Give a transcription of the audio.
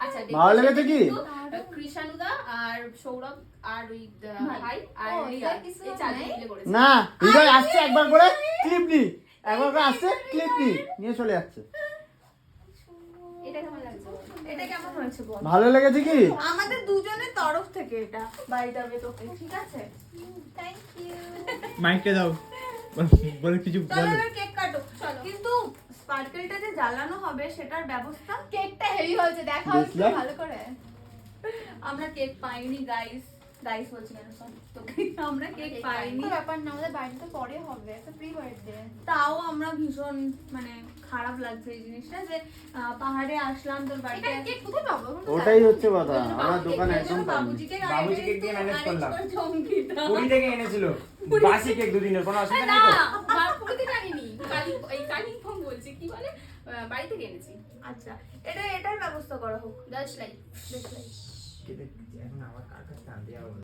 আচ্ছা ভালো লেগেছে কি? কৃষানুদা আর সৌরভ আর ওই ভাই আর রিয়া এই চারজন মিলে করেছে। না হৃদয় আসছে একবার করে ক্লিপ নি, একবার করে আসছে ক্লিপ নি নিয়ে চলে যাচ্ছে। এটা কেমন লাগছে? এটা কেমন হয়েছে বল? ভালো লেগেছে কি? আমাদের দুজনের তরফ থেকে এটা বাই যাবে তোকে, ঠিক আছে? Thank you. মাইকটা দাও, বলে কিছু চলো বলো। এবার কেক কাটো। কিন্তু স্পার্কেলটা যে জ্বালানো হবে সেটার ব্যবস্থা। কেকটা হেভি হয়েছে, দেখা হচ্ছে দেখলে? ভালো করে। আমরা কেক পাইনি গাইস, গাইস বলছি কেন, সরি তোকে, আমরা কেক পাইনি। ব্যাপার না, আমাদের বাড়িতে পরে হবে, একটা প্রি বার্থডে। তাও আমরা ভীষণ মানে খারাপ লাগছে এই জিনিসটা যে পাহাড়ে আসলাম তোর এটা বাড়িতে। কেক কোথায় পাবো? ওটাই হচ্ছে কথা, আমার দোকানে একদম পাইনি। বাবুজিকে বাবুজি কেক দিয়ে ম্যানেজ করলাম। চমকিটা পুরী থেকে এনেছিল বাসি কেক দুদিনের, কোনো অসুবিধা না, নেই তো? পুরী থেকে আনিনি, কালিম্পং বলছি, কি বলে, বাড়ি থেকে এনেছি। আচ্ছা, এটার ব্যবস্থা করা হোক। 10 লাইক। এখন আমার কার কাছে আনতে যাবো?